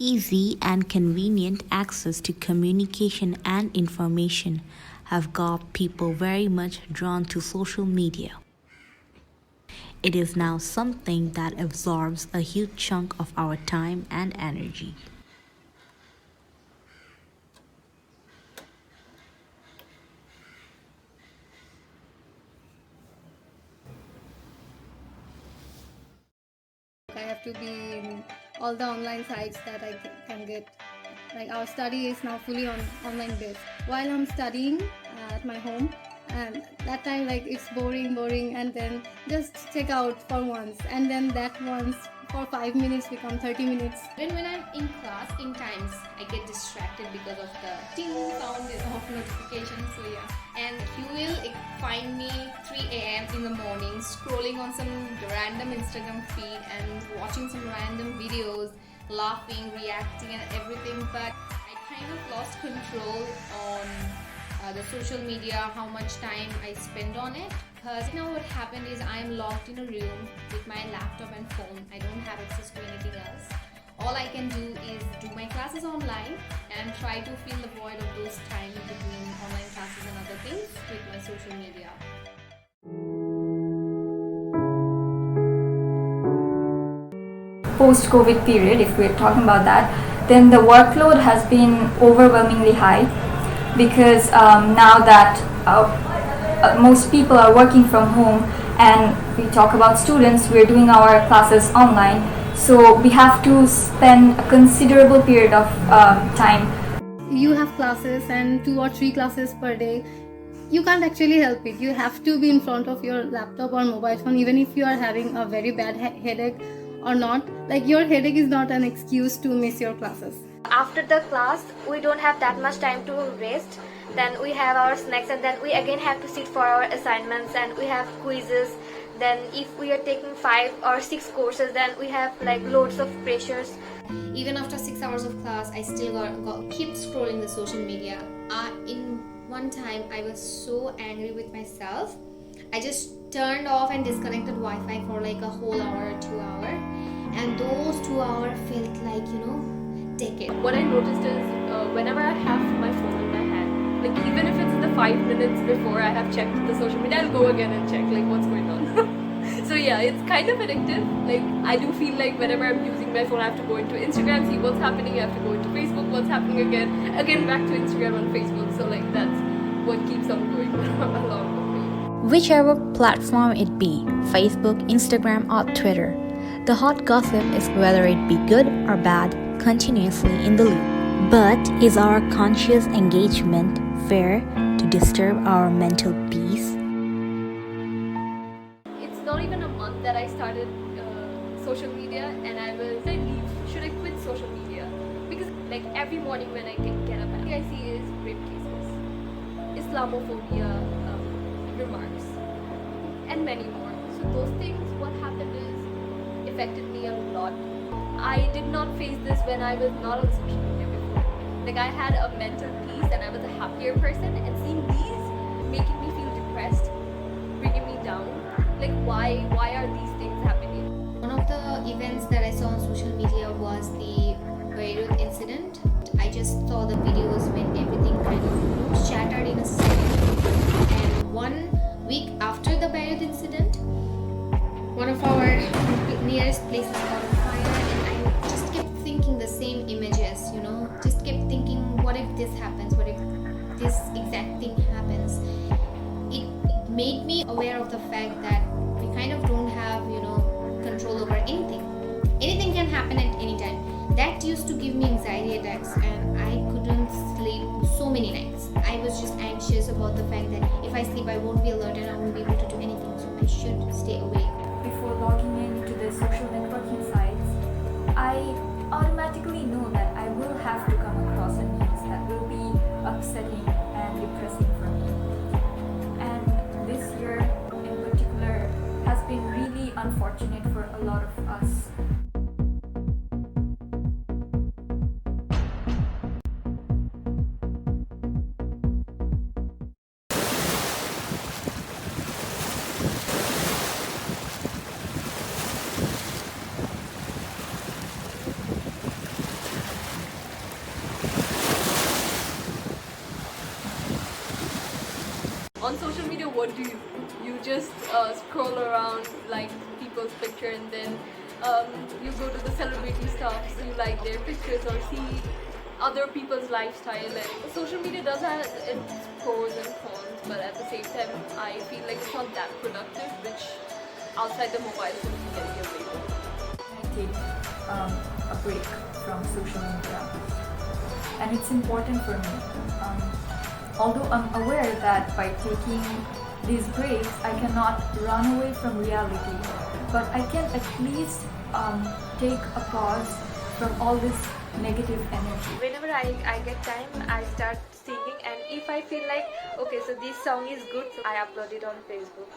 Easy and convenient access to communication and information have got people very much drawn to social media. It is now something that absorbs a huge chunk of our time and energy. I have to be in all the online sites that I can get. Like our study is now fully on online based. While I'm studying at my home, and that time like it's boring, and then just check out for once, and then that once for 5 minutes become 30 minutes. Then when I'm in class, in times I get distracted because of the ting sound of notifications. So yeah, and you will find me 3 a.m. in the morning scrolling on some random Instagram feed and watching some random videos, laughing, reacting and everything. But I kind of lost control on the social media, how much time I spend on it. Because now what happened is I'm locked in a room with my laptop and phone. I don't have access to anything else. All I can do is do my classes online and try to fill the void of those time between online classes and other things with my social media. Post-COVID period, if we're talking about that, then the workload has been overwhelmingly high because now that most people are working from home and we talk about students, we're doing our classes online, so we have to spend a considerable period of time. You have classes and 2 or 3 classes per day. You can't actually help it. You have to be in front of your laptop or mobile phone, even if you are having a very bad headache or not. Like your headache is not an excuse to miss your classes. After the class, we don't have that much time to rest. Then we have our snacks, and then we again have to sit for our assignments, and we have quizzes. Then if we are taking 5 or 6 courses, then we have like loads of pressures. Even after 6 hours of class, I still keep scrolling the social media. In one time, I was so angry with myself. I just turned off and disconnected Wi-Fi for like a whole hour, 2 hours, and those 2 hours felt like, decade. What I noticed is whenever I have my phone in my hand, like even if it's the 5 minutes before I have checked the social media, I'll go again and check like what's going on. So yeah, it's kind of addictive. Like I do feel like whenever I'm using my phone, I have to go into Instagram, see what's happening. I have to go into Facebook, what's happening again back to Instagram and Facebook. So like that's what keeps on going along with me. Whichever platform it be, Facebook, Instagram or Twitter, the hot gossip is whether it be good or bad continuously in the loop. But is our conscious engagement fair to disturb our mental peace? It's not even a month that I started social media, and I was like, should I quit social media? Because like every morning when I get up, what I see is rape cases, Islamophobia remarks, and many more. So those things, what happened is affected me a lot. I did not face this when I was not on social media before. Like I had a mental peace and I was a happier person, and seeing these making me feel depressed, bringing me down. Like why are these things happening? One of the events that I saw on social media was the Beirut incident. I just saw the videos when everything kind of shattered in a second. And 1 week after the Beirut incident, one of our nearest places caught on fire, and I just kept thinking the same images, just kept thinking, what if this happens, what if this exact thing happens. It made me aware of the fact that we kind of don't have control over anything can happen at any time. That used to give me anxiety attacks, and I couldn't sleep so many nights. I was just anxious about the fact that if I sleep I won't be alert and I won't be able to do anything, so I should stay awake. Before logging into the social networking sites, I automatically know that I will have to come across a news that will be upsetting and depressing for me. And this year in particular has been really unfortunate for a lot of us. on social media, what do? You just scroll around, like people's picture, and then you go to the celebrity stuff, so you like their pictures or see other people's lifestyle. And social media does have its pros and cons, but at the same time, I feel like it's not that productive, which outside the mobile phone you can get away with. I take a break from social media, and it's important for me. Although I'm aware that by taking these breaks, I cannot run away from reality, but I can at least take a pause from all this negative energy. Whenever I get time, I start singing, and if I feel like, okay, so this song is good, so I upload it on Facebook.